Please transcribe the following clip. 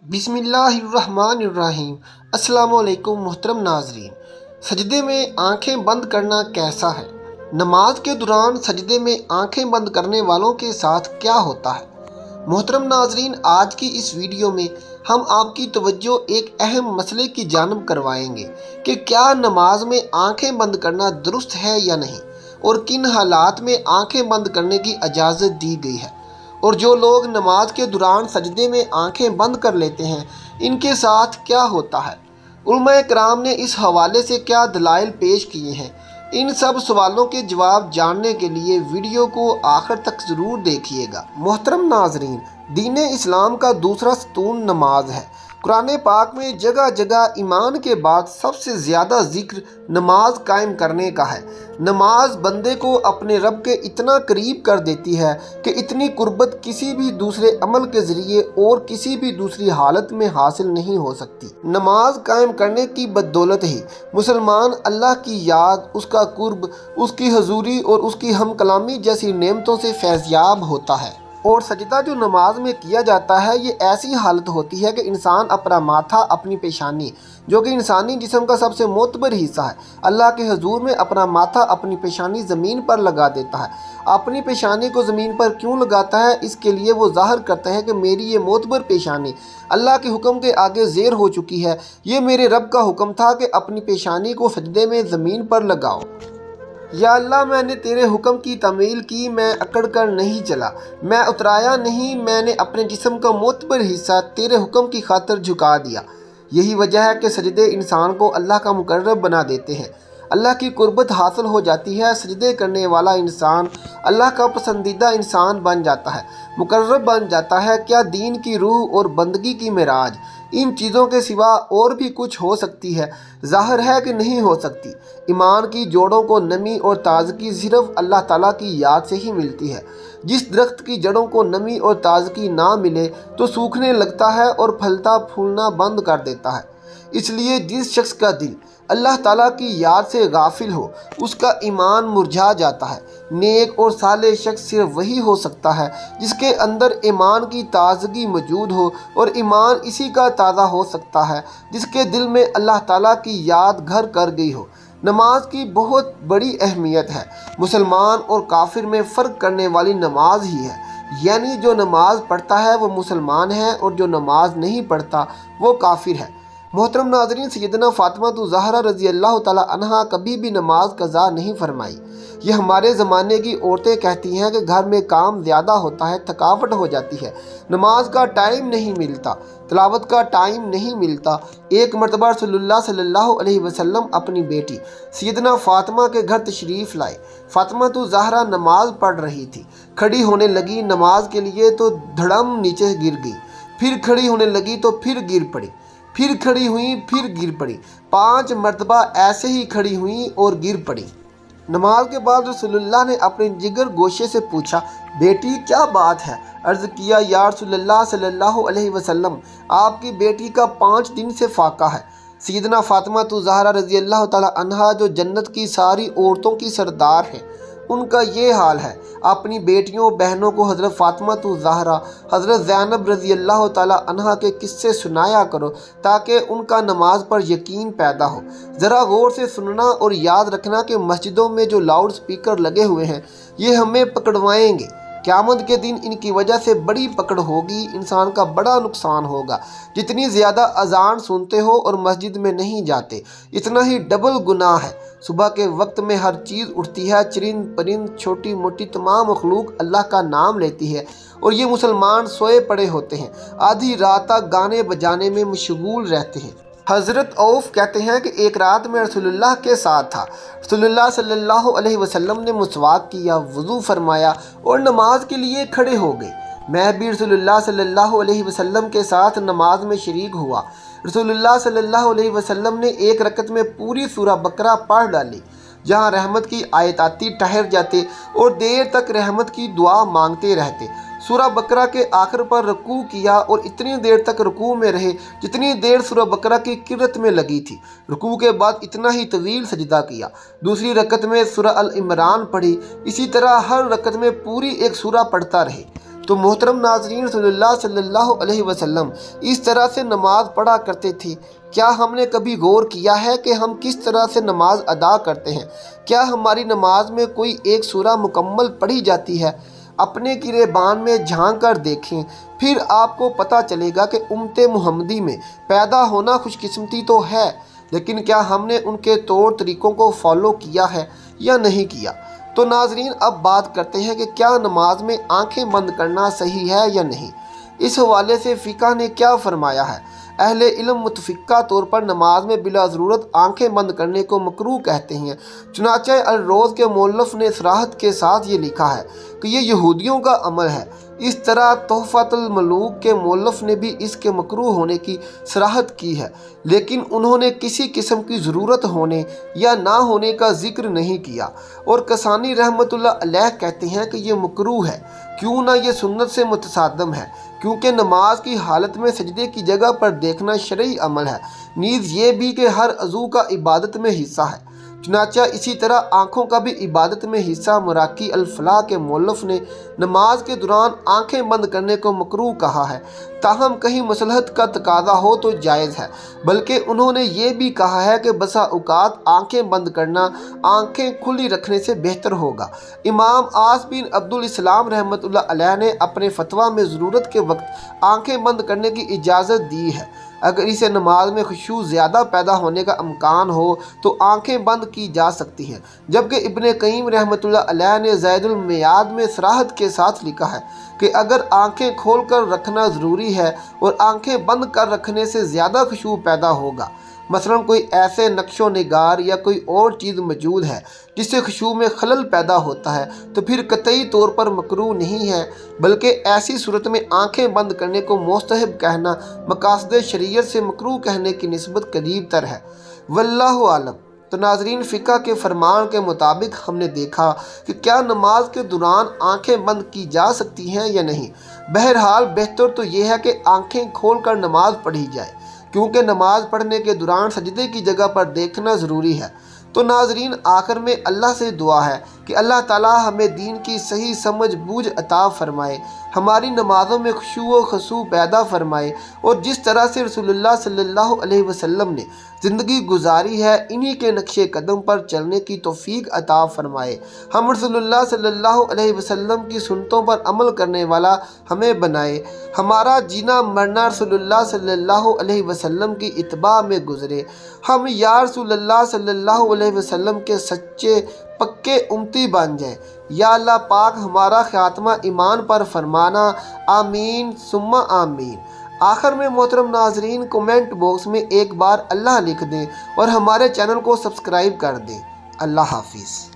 बिस्मिल्लाहिर्रहमानिर्रहीम। अस्सलामु अलैकुम मोहतरम नाजरीन। सजदे में आंखें बंद करना कैसा है? नमाज के दौरान सजदे में आंखें बंद करने वालों के साथ क्या होता है? मोहतरम नाजरीन, आज की इस वीडियो में हम आपकी तवज्जो एक अहम मसले की जानब करवाएंगे कि क्या नमाज में आंखें बंद करना दुरुस्त है या नहीं, और किन हालात में आंखें बंद करने की इजाज़त दी गई है, और जो लोग नमाज के दौरान सजदे में आंखें बंद कर लेते हैं इनके साथ क्या होता है। उलमाए कराम ने इस हवाले से क्या दलाइल पेश किए हैं, इन सब सवालों के जवाब जानने के लिए वीडियो को आखिर तक ज़रूर देखिएगा। मोहतरम नाजरीन, दीन इस्लाम का दूसरा सतून नमाज है। कुरान पाक में जगह जगह ईमान के बाद सबसे ज़्यादा ज़िक्र नमाज कायम करने का है। नमाज बंदे को अपने रब के इतना करीब कर देती है कि इतनी कुर्बत किसी भी दूसरे अमल के ज़रिए और किसी भी दूसरी हालत में हासिल नहीं हो सकती। नमाज कायम करने की बदौलत ही मुसलमान अल्लाह की याद, उसका कुर्ब, उसकी हजूरी और उसकी हम कलामी जैसी नेमतों से फैज़याब होता है। और सजदा जो नमाज में किया जाता है, ये ऐसी हालत होती है कि इंसान अपना माथा, अपनी पेशानी, जो कि इंसानी जिस्म का सबसे मोतबर हिस्सा है, अल्लाह के हजूर में अपना माथा, अपनी पेशानी ज़मीन पर लगा देता है। अपनी पेशानी को ज़मीन पर क्यों लगाता है? इसके लिए वो ज़ाहिर करता है कि मेरी ये मोतबर पेशानी अल्लाह के हुक्म के आगे ज़ेर हो चुकी है। ये मेरे रब का हुक्म था कि अपनी पेशानी को सजदे में ज़मीन पर लगाओ। या अल्लाह, मैंने तेरे हुक्म की तामील की, मैं अकड़ कर नहीं चला, मैं उतराया नहीं, मैंने अपने जिस्म का मोतबर हिस्सा तेरे हुक्म की खातिर झुका दिया। यही वजह है कि सजदे इंसान को अल्लाह का मुकर्रब बना देते हैं। अल्लाह की कुर्बत हासिल हो जाती है। सजदे करने वाला इंसान अल्लाह का पसंदीदा इंसान बन जाता है, मुकर्रब बन जाता है। क्या दीन की रूह और बंदगी की मेराज इन चीज़ों के सिवा और भी कुछ हो सकती है? ज़ाहिर है कि नहीं हो सकती। ईमान की जोड़ों को नमी और ताज़गी सिर्फ अल्लाह ताला की याद से ही मिलती है। जिस दरख्त की जड़ों को नमी और ताज़गी ना मिले तो सूखने लगता है और फलता फूलना बंद कर देता है। इसलिए जिस शख्स का दिल अल्लाह ताला की याद से गाफिल हो, उसका ईमान मुरझा जाता है। नेक और सालेह शख्स सिर्फ वही हो सकता है जिसके अंदर ईमान की ताज़गी मौजूद हो, और ईमान इसी का ताज़ा हो सकता है जिसके दिल में अल्लाह ताला की याद घर कर गई हो। नमाज की बहुत बड़ी अहमियत है। मुसलमान और काफिर में फ़र्क करने वाली नमाज ही है। यानी जो नमाज पढ़ता है वो मुसलमान है, और जो नमाज नहीं पढ़ता वो काफिर है। मोहतरम नाज़रीन, सैयदना फ़ातिमा ज़हरा रज़ी अल्लाह ताला अन्हा कभी भी नमाज कज़ा नहीं फरमाई। ये हमारे ज़माने की औरतें कहती हैं कि घर में काम ज़्यादा होता है, थकावट हो जाती है, नमाज का टाइम नहीं मिलता, तिलावत का टाइम नहीं मिलता। एक मरतबा रसूलुल्लाह सल्लल्लाहु अलैहि वसल्लम अपनी बेटी सैयदना फ़ातिमा के घर तशरीफ़ लाए। फ़ातिमा ज़हरा नमाज पढ़ रही थी। खड़ी होने लगी नमाज के लिए तो धड़म नीचे गिर गई, फिर खड़ी होने लगी तो फिर गिर पड़ी, फिर खड़ी हुई, फिर गिर पड़ी। 5 मरतबा ऐसे ही खड़ी हुई और गिर पड़ी। नमाज के बाद रसूलुल्लाह ने अपने जिगर गोशे से पूछा, बेटी क्या बात है? अर्ज़ किया, या रसूलुल्लाह सल्लल्लाहु अलैहि वसल्लम, आपकी बेटी का 5 दिन से फाका है। सैयदना फ़ातिमा ज़हरा रज़ी अल्लाह ताला अन्हा, जो जन्नत की सारी औरतों की सरदार है, उनका ये हाल है। अपनी बेटियों बहनों को हज़रत फ़ातिमा ज़हरा, हज़रत ज़ैनब रज़ी अल्लाह ताला अन्हा के किस्से सुनाया करो ताकि उनका नमाज पर यकीन पैदा हो। ज़रा गौर से सुनना और याद रखना कि मस्जिदों में जो लाउड स्पीकर लगे हुए हैं ये हमें पकड़वाएंगे। क़यामत के दिन इनकी वजह से बड़ी पकड़ होगी, इंसान का बड़ा नुकसान होगा। जितनी ज़्यादा अजान सुनते हो और मस्जिद में नहीं जाते, इतना ही डबल गुनाह है। सुबह के वक्त में हर चीज़ उठती है, चरिंद परिंद छोटी मोटी तमाम मखलूक अल्लाह का नाम लेती है, और ये मुसलमान सोए पड़े होते हैं, आधी रात तक गाने बजाने में मशगूल रहते हैं। हज़रत औफ कहते हैं कि एक रात में रसूलुल्लाह के साथ था। रसूलुल्लाह सल्लल्लाहु अलैहि वसल्लम ने मुसवाक किया, वज़ू फरमाया और नमाज के लिए खड़े हो गए। मैं भी रसूलुल्लाह सल्लल्लाहु अलैहि वसल्लम के साथ नमाज में शरीक हुआ। रसूलुल्लाह सल्लल्लाहु अलैहि वसल्लम ने एक रकत में पूरी सूरह बकरा पढ़ डाली। जहाँ रहमत की आयत आती ठहर जाते और देर तक रहमत की दुआ मांगते रहते। सूरह बकरा के आखिर पर रुकू किया और इतनी देर तक रुकू में रहे जितनी देर सूरह बकरा की किरत में लगी थी। रुकू के बाद इतना ही तवील सजदा किया। दूसरी रकत में सूरह अल इमरान पढ़ी। इसी तरह हर रकत में पूरी एक सूरह पढ़ता रहे। تو محترم ناظرین، رسول اللہ صلی اللہ علیہ وسلم اس طرح سے نماز پڑھا کرتے تھے۔ کیا ہم نے کبھی غور کیا ہے کہ ہم کس طرح سے نماز ادا کرتے ہیں؟ کیا ہماری نماز میں کوئی ایک سورہ مکمل پڑھی جاتی ہے؟ اپنے گریبان میں جھانک کر دیکھیں، پھر آپ کو پتہ چلے گا کہ امت محمدی میں پیدا ہونا خوش قسمتی تو ہے، لیکن کیا ہم نے ان کے طور طریقوں کو فالو کیا ہے یا نہیں کیا؟ تو ناظرین، اب بات کرتے ہیں کہ کیا نماز میں آنکھیں بند کرنا صحیح ہے یا نہیں۔ اس حوالے سے فقہ نے کیا فرمایا ہے؟ اہل علم متفقہ طور پر نماز میں بلا ضرورت آنکھیں بند کرنے کو مکروہ کہتے ہیں۔ چنانچہ الروز کے مؤلف نے صراحت کے ساتھ یہ لکھا ہے کہ یہ یہودیوں کا عمل ہے۔ اس طرح تحفۃ الملوک کے مؤلف نے بھی اس کے مکروہ ہونے کی صراحت کی ہے، لیکن انہوں نے کسی قسم کی ضرورت ہونے یا نہ ہونے کا ذکر نہیں کیا۔ اور کسانی رحمۃ اللہ علیہ کہتے ہیں کہ یہ مکروہ ہے، کیوں نہ یہ سنت سے متصادم ہے، کیونکہ نماز کی حالت میں سجدے کی جگہ پر دیکھنا شرعی عمل ہے، نیز یہ بھی کہ ہر عضو کا عبادت میں حصہ ہے۔ چنانچہ اسی طرح آنکھوں کا بھی عبادت میں حصہ۔ مراقی الفلاح کے مؤلف نے نماز کے دوران آنکھیں بند کرنے کو مکروہ کہا ہے، تاہم کہیں مصلحت کا تقاضا ہو تو جائز ہے، بلکہ انہوں نے یہ بھی کہا ہے کہ بسا اوقات آنکھیں بند کرنا آنکھیں کھلی رکھنے سے بہتر ہوگا۔ امام عاص بن عبد الاسلام رحمۃ اللہ علیہ نے اپنے فتویٰ میں ضرورت کے وقت آنکھیں بند کرنے کی اجازت دی ہے۔ اگر اسے نماز میں خشوع زیادہ پیدا ہونے کا امکان ہو تو آنکھیں بند کی جا سکتی ہیں، جبکہ ابن قیم رحمۃ اللہ علیہ نے زید المیعاد میں صراحت کے ساتھ لکھا ہے کہ اگر آنکھیں کھول کر رکھنا ضروری ہے اور آنکھیں بند کر رکھنے سے زیادہ خشوع پیدا ہوگا، مثلا کوئی ایسے نقش و نگار یا کوئی اور چیز موجود ہے جس سے خشوع میں خلل پیدا ہوتا ہے، تو پھر قطعی طور پر مکروہ نہیں ہے، بلکہ ایسی صورت میں آنکھیں بند کرنے کو مستحب کہنا مقاصد شریعت سے مکروہ کہنے کی نسبت قریب تر ہے۔ واللہ عالم۔ تو ناظرین، فقہ کے فرمان کے مطابق ہم نے دیکھا کہ کیا نماز کے دوران آنکھیں بند کی جا سکتی ہیں یا نہیں۔ بہرحال بہتر تو یہ ہے کہ آنکھیں کھول کر نماز پڑھی جائے، کیونکہ نماز پڑھنے کے دوران سجدے کی جگہ پر دیکھنا ضروری ہے۔ تو ناظرین، آخر میں اللہ سے دعا ہے کہ اللہ تعالیٰ ہمیں دین کی صحیح سمجھ بوجھ عطا فرمائے، ہماری نمازوں میں خشوع و خضوع پیدا فرمائے، اور جس طرح سے رسول اللہ صلی اللہ علیہ وسلم نے زندگی گزاری ہے انہی کے نقش قدم پر چلنے کی توفیق عطا فرمائے۔ ہم رسول اللہ صلی اللہ علیہ وسلم کی سنتوں پر عمل کرنے والا ہمیں بنائے، ہمارا جینا مرنا رسول اللہ صلی اللہ علیہ وسلم کی اتباع میں گزرے، ہم یا رسول اللہ صلی اللہ علیہ وسلم کے سچے پکے امتی بن جائیں۔ یا اللہ پاک ہمارا خاتمہ ایمان پر فرمانا، آمین ثم آمین۔ آخر میں محترم ناظرین، کومنٹ باکس میں ایک بار اللہ لکھ دیں اور ہمارے چینل کو سبسکرائب کر دیں۔ اللہ حافظ۔